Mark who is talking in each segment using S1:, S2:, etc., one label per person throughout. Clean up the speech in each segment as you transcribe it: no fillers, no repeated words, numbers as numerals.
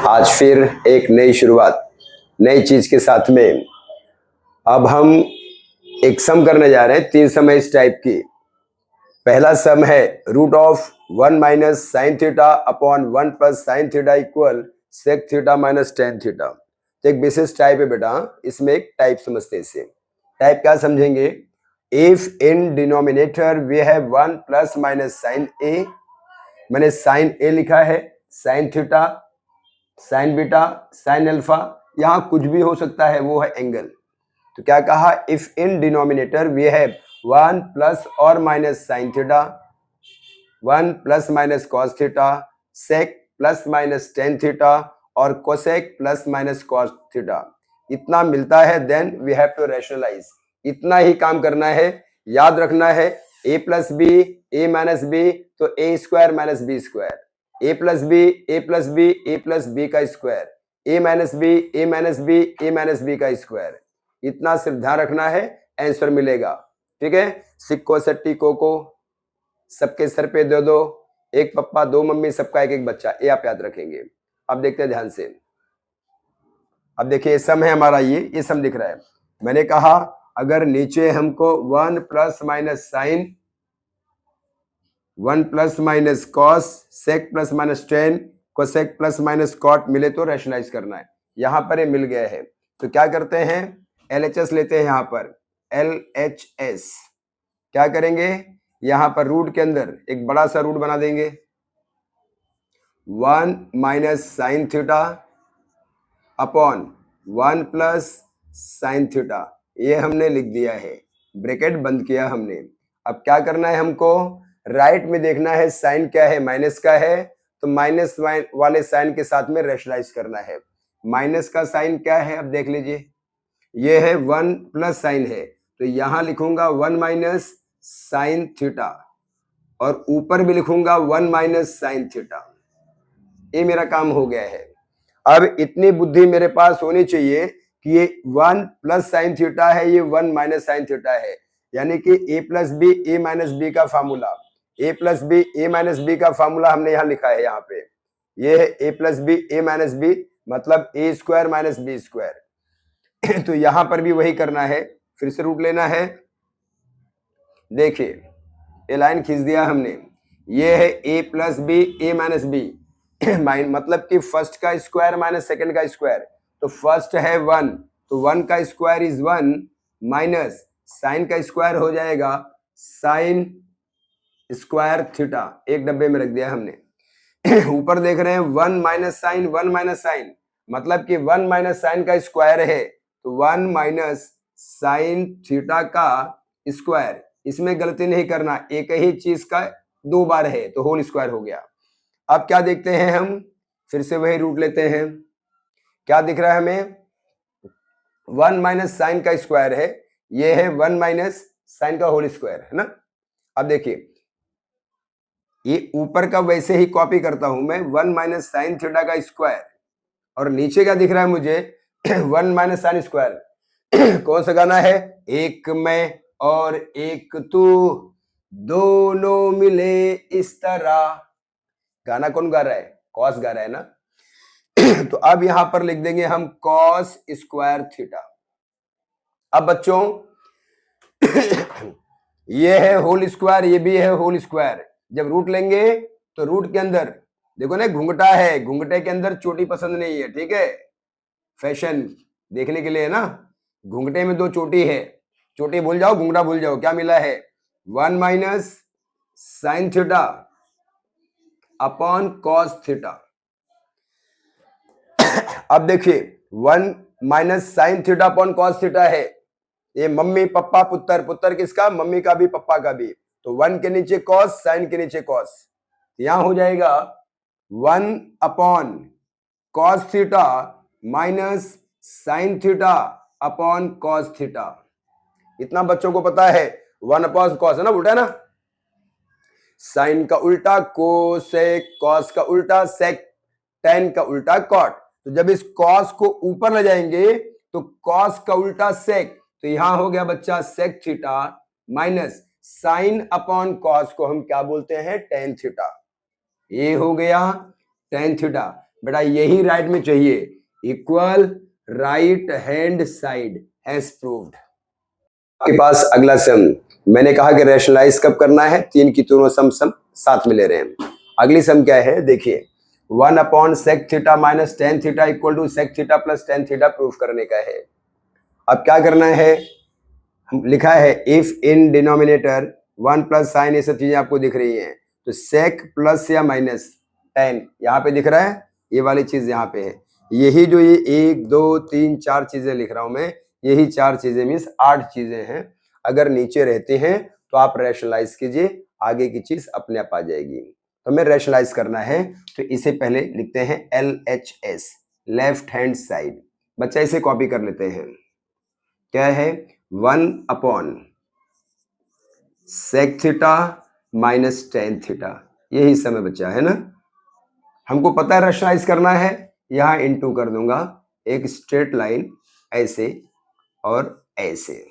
S1: आज फिर एक नई शुरुआत नई चीज के साथ में। अब हम एक सम करने जा रहे हैं, 3 सम है इस टाइप की। पहला सम है root of 1 minus sine theta upon 1 plus sine theta equal sec theta minus tan theta. तो एक विशेष टाइप है बेटा, इसमें एक टाइप समझते हैं। इसे टाइप क्या समझेंगे? If in denominator we have 1 plus minus sine A, मैंने साइन ए लिखा है, sine theta, sine beta, sine alpha, यहां कुछ भी हो सकता है, वो है एंगल। तो क्या कहा? If in denominator we have 1 plus और minus sine theta, 1 plus minus cos theta, sec plus minus tan theta और cosec plus minus cos theta, इतना मिलता है, then we have to rationalise. इतना ही काम करना है, याद रखना है। A plus B, A minus B, तो A square minus B square, A plus B, A plus B, A plus B का square, A minus B, A minus B, A minus B का स्क्वायर। इतना सिर्फ ध्यान रखना है, answer मिलेगा। ठीक है, सिक्को सट्टी कोको सबके सर पे दे दो, एक पप्पा दो मम्मी, सबका एक एक बच्चा, ये आप याद रखेंगे। अब देखते हैं ध्यान से। अब देखिए सम है हमारा, ये सम दिख रहा है। मैंने कहा अगर नीचे हमको 1 plus minus sine, 1 plus minus cos, sec plus minus tan, cosec plus minus cot मिले तो रैशनलाइज करना है। यहां पर ये मिल गया है, तो क्या करते हैं? LHS लेते हैं। यहां पर LHS क्या करेंगे? यहां पर रूट के अंदर एक बड़ा सा रूट बना देंगे, 1 minus sine theta upon 1 plus sine theta, ये हमने लिख दिया है, ब्रैकेट बंद किया हमने। अब क्या करना है हमको? राइट में देखना है साइन क्या है, माइनस का है, तो माइनस वाले साइन के साथ में रैशनलाइज करना है। माइनस का साइन क्या है, अब देख लीजिए, ये है 1 प्लस साइन है, तो यहां लिखूंगा 1 माइनस साइन थीटा और ऊपर भी लिखूंगा 1 माइनस साइन थीटा। ये मेरा काम हो गया है। अब इतनी बुद्धि मेरे पास होनी चाहिए कि ये 1 प्लस साइन थीटा है, ये 1 माइनस साइन थीटा है, यानी कि ए plus B, A minus B का formula, A plus B, A minus B का फार्मूला हमने यहां लिखा है। यहाँ पे ये है A plus B, A minus B, मतलब ए स्क्वायर माइनस बी स्क्वायर। तो यहां पर भी वही करना है, फिर से रूट लेना है। देखिए ये लाइन खींच दिया हमने, ये है A plus B, A minus B, मतलब कि फर्स्ट का स्क्वायर माइनस सेकंड का स्क्वायर, तो फर्स्ट है 1, तो 1 का स्क्वायर इज 1 माइनस साइन का स्क्वायर हो जाएगा साइन स्क्वायर थीटा, एक डब्बे में रख दिया हमने। ऊपर देख रहे हैं 1 माइनस साइन, 1 माइनस साइन, मतलब कि 1 माइनस साइन का स्क्वायर है, तो 1 माइनस साइन थीटा का स्क्वायर। इसमें गलती नहीं करना, एक ही चीज का 2 बार है, तो होल स्क्वायर हो गया। अब क्या देखते हैं हम? फिर से वही रूट लेते हैं। क्या दिख रहा है हमें? 1 माइनस साइन का स्क्वायर है, ये है 1 माइनस साइन का होल स्क्वायर, है ना। अब देखिए ये ऊपर का वैसे ही कॉपी करता हूं मैं, 1 माइनस साइन थीटा का स्क्वायर, और नीचे क्या दिख रहा है मुझे? 1 माइनस साइन स्क्वायर। कौन सा गाना है? एक मैं और एक तू, दोनों मिले इस तरह। गाना कौन गा रहा है? कॉस गा रहा है ना। तो अब यहां पर लिख देंगे हम कॉस स्क्वायर थीटा। अब बच्चों ये है होल स्क्वायर, ये भी है होल स्क्वायर। जब रूट लेंगे तो रूट के अंदर देखो ना, घुंघटा है, घुंघटे के अंदर चोटी पसंद नहीं है, ठीक है, फैशन देखने के लिए है ना। घुंघटे में 2 चोटी है, चोटी भूल जाओ, घुंघटा भूल जाओ। क्या मिला है? 1 minus sine theta upon cos theta. अब देखिए 1 minus sine theta upon cos theta है, ये मम्मी पापा पुत्र, पुत्र किसका? मम्मी का भी पापा का भी, तो 1 के नीचे कॉस, साइन के नीचे कॉस, यहां हो जाएगा 1 upon cos theta minus sine theta upon cos theta. इतना बच्चों को पता है, 1 अपॉन कॉस है ना, उल्टा है ना, साइन का उल्टा कोसेक, कॉस का उल्टा सेक, टेन का उल्टा कॉट। तो जब इस कॉस को ऊपर ले जाएंगे तो कॉस का उल्टा सेक, तो यहां हो गया बच्चा sec theta minus sine upon cos को हम क्या बोलते हैं? Tan theta. ये हो गया टेन थीटा। बेटा यही राइट में चाहिए, equal right hand side has proved. आपके पास अगला सम, मैंने कहा कि रैशनलाइज कब करना है, तीन की तीनों सम साथ में ले रहे हैं। अगली सम क्या है देखिए, 1/sec θ minus tan θ equal to sec θ plus tan θ proof करने का है। अब क्या करना है, हम लिखा है if in denominator 1 plus sign, ये सब चीजें आपको दिख रही हैं, तो sec प्लस या माइनस tan यहाँ पे दिख रहा है, ये वाली चीज यहाँ पे है, यही जो ये 1 2 3 4 चीजें लिख रहा हूं मैं, यही 4 चीजें मीन्स 8 चीजें हैं। अगर नीचे रहते हैं तो आप रैशनलाइज कीजिए, आगे की चीज अपने आप आ जाएगी। तो हमें रैशनलाइज करना है, तो इसे पहले लिखते हैं LHS, लेफ्ट हैंड साइड। बच्चा इसे कॉपी कर लेते हैं, क्या है 1/sec θ माइनस tan θ, यही समय बच्चा है ना। हमको पता है रैशनलाइज करना है, यहां इनटू कर दूंगा, एक स्ट्रेट लाइन ऐसे और ऐसे।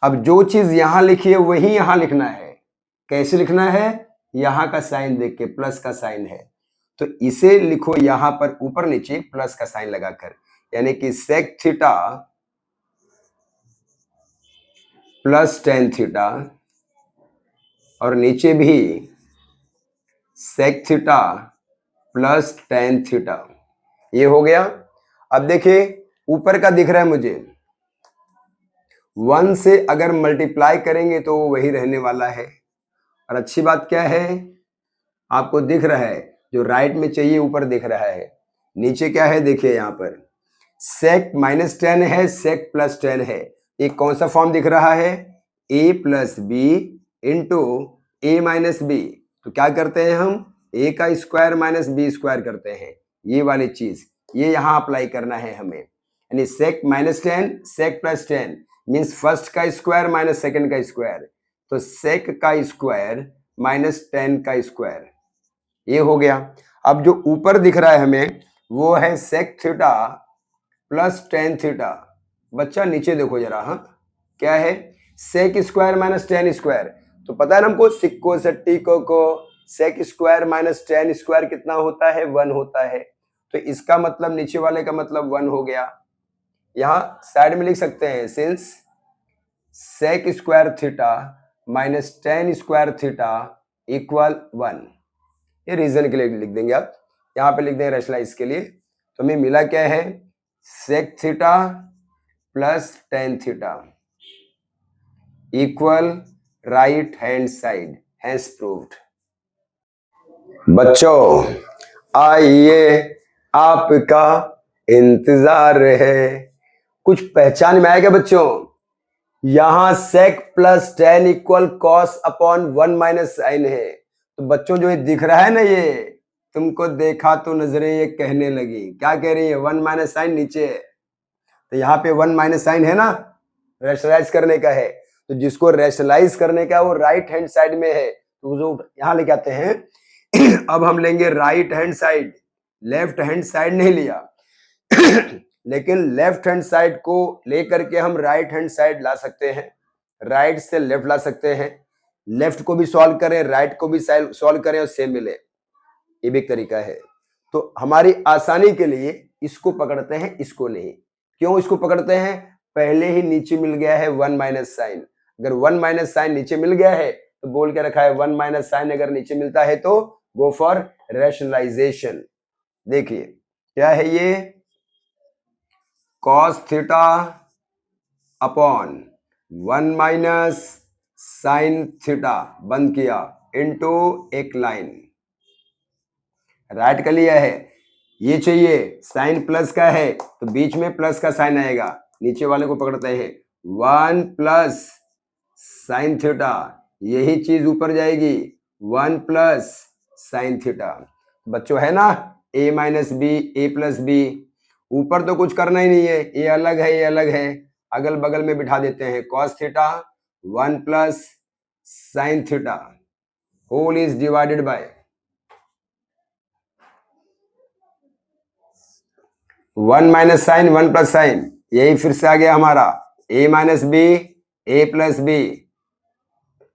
S1: अब जो चीज यहां लिखी है वही यहां लिखना है। कैसे लिखना है, यहां का साइन देख के, प्लस का साइन है तो इसे लिखो यहां पर ऊपर नीचे प्लस का साइन लगाकर, यानी कि sec θ प्लस tan θ, और नीचे भी sec θ प्लस tan θ, ये हो गया। अब देखिए ऊपर का दिख रहा है मुझे, 1 से अगर मल्टीप्लाई करेंगे तो वही रहने वाला है। और अच्छी बात क्या है, आपको दिख रहा है जो राइट में चाहिए ऊपर दिख रहा है, नीचे क्या है देखिए यहाँ पर sec माइनस टेन है, sec प्लस टेन है। ये कौन सा फॉर्म दिख रहा है, a plus B into A minus B. तो क्या करते हैं हम, a का स्क्वायर माइनस बी स्क्वायर करते हैं, ये वाली चीज ये यहाँ अप्लाई करना है हमें। यानी sec minus ten sec plus ten means first का स्क्वायर माइनस सेकंड का स्क्वायर, तो sec का स्क्वायर माइनस टेन का स्क्वायर, ये हो गया। अब जो ऊपर दिख रहा है हमें वो है sec θ प्लस tan θ। बच्चा नीचे देखो जरा, हाँ क्या है, sec square minus tan square, तो पता है ना हमको सिक्को सट्टी को sec square minus tan square कितना होता है, 1 होता है। तो इसका मतलब नीचे वाले का मतलब 1 हो गया। यहां साइड में लिख सकते हैं since sec square theta minus tan square theta equal 1, ये रीजन के लिए लिख देंगे आप, यहाँ पे लिख देंगे रैशनलाइज के लिए। तो हमें मिला क्या है, sec theta plus tan theta equal right hand side has proved. बच्चों आइए आपका इंतजार है, कुछ पहचान में आएगा बच्चों। यहां sec plus tan equal cos upon 1 minus sine है, तो बच्चों जो ये दिख रहा है ना, ये तुमको देखा तो नजरें ये कहने लगी, क्या कह रही है, 1 माइनस साइन नीचे है, तो यहाँ पे 1 माइनस साइन है ना, रैशनलाइज करने का है। तो जिसको रैशनलाइज करने का वो राइट हैंड साइड में है, तो जो यहाँ लेके आते हैं अब हम लेंगे right hand side, left hand side नहीं लिया लेकिन लेफ्ट हैंड साइड को लेकर के हम राइट हैंड साइड ला सकते हैं, राइट से लेफ्ट ला सकते हैं, लेफ्ट को भी सॉल्व करें राइट को भी सॉल्व करें और सेम मिले, ये भी एक तरीका है। तो हमारी आसानी के लिए इसको पकड़ते हैं, इसको नहीं। क्यों इसको पकड़ते हैं, पहले ही नीचे मिल गया है 1 माइनस साइन, अगर 1 माइनस साइन नीचे मिल गया है तो बोल के रखा है 1 माइनस साइन अगर नीचे मिलता है तो गो फॉर रैशनलाइजेशन। देखिए क्या है ये, cos theta upon 1 minus sine theta बंद किया इनटू एक लाइन, राइट का लिया है, ये चाहिए साइन प्लस का है तो बीच में प्लस का साइन आएगा, नीचे वाले को पकड़ते हैं 1 प्लस साइन थीटा, यही चीज ऊपर जाएगी 1 प्लस साइन थीटा। बच्चों है ना a minus B A plus B, ऊपर तो कुछ करना ही नहीं है, ये अलग है ये अलग है, अगल बगल में बिठा देते हैं cos theta 1 plus sine theta whole is divided by 1 minus sine 1 plus sine, यही फिर से आ गया हमारा a minus B A plus B.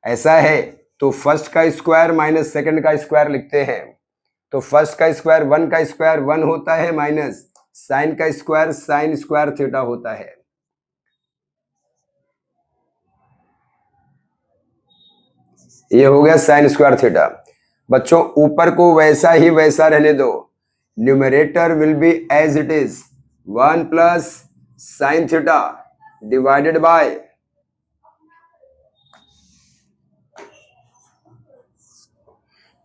S1: ऐसा है तो फर्स्ट का स्क्वायर माइनस सेकंड का स्क्वायर लिखते हैं, तो फर्स्ट का स्क्वायर 1 का स्क्वायर 1 होता है माइनस साइन का स्क्वायर साइन स्क्वायर थीटा होता है। ये हो गया साइन स्क्वायर थीटा। बच्चों ऊपर को वैसा ही वैसा रहने दो, numerator will be as it is 1 plus sine theta divided by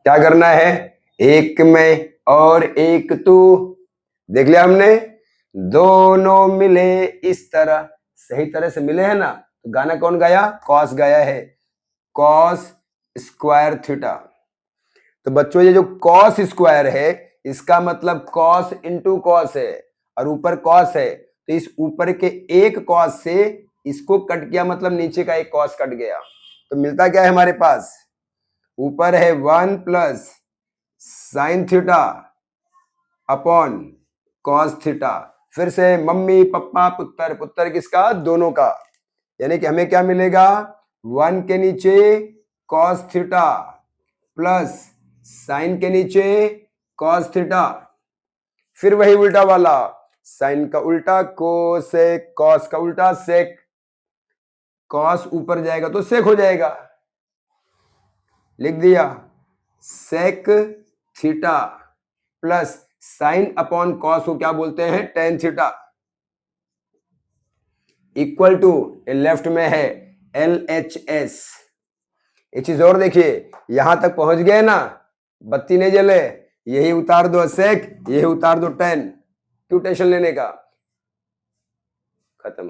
S1: क्या करना है, एक में और एक तू। देख लिया हमने, दोनों मिले इस तरह, सही तरह से मिले हैं ना। तो गाना कौन गाया, कॉस गाया है, कॉस स्क्वायर थीटा। तो बच्चों ये जो कॉस स्क्वायर है इसका मतलब कॉस इंटू कॉस है, और ऊपर कॉस है तो इस ऊपर के एक कॉस से इसको कट किया, मतलब नीचे का एक कॉस कट गया। तो मिलता क्या है हमारे पास, ऊपर है 1 plus sine theta upon cos theta. फिर से मम्मी पप्पा पुत्र, पुत्र किसका, दोनों का। यानी कि हमें क्या मिलेगा, 1 के नीचे कॉस थीटा प्लस साइन के नीचे कॉस थीटा, फिर वही उल्टा वाला, साइन का उल्टा कोसेक, कॉस का उल्टा सेक, कॉस ऊपर जाएगा तो सेक हो जाएगा, लिख दिया sec theta plus sine upon cos को क्या बोलते हैं, tan theta, equal to left में है LHS। एक चीज और देखिए, यहां तक पहुंच गए ना, बत्ती नहीं जले, यही उतार दो सेक, यही उतार दो टेन, क्यों टेंशन लेने का, खत्म।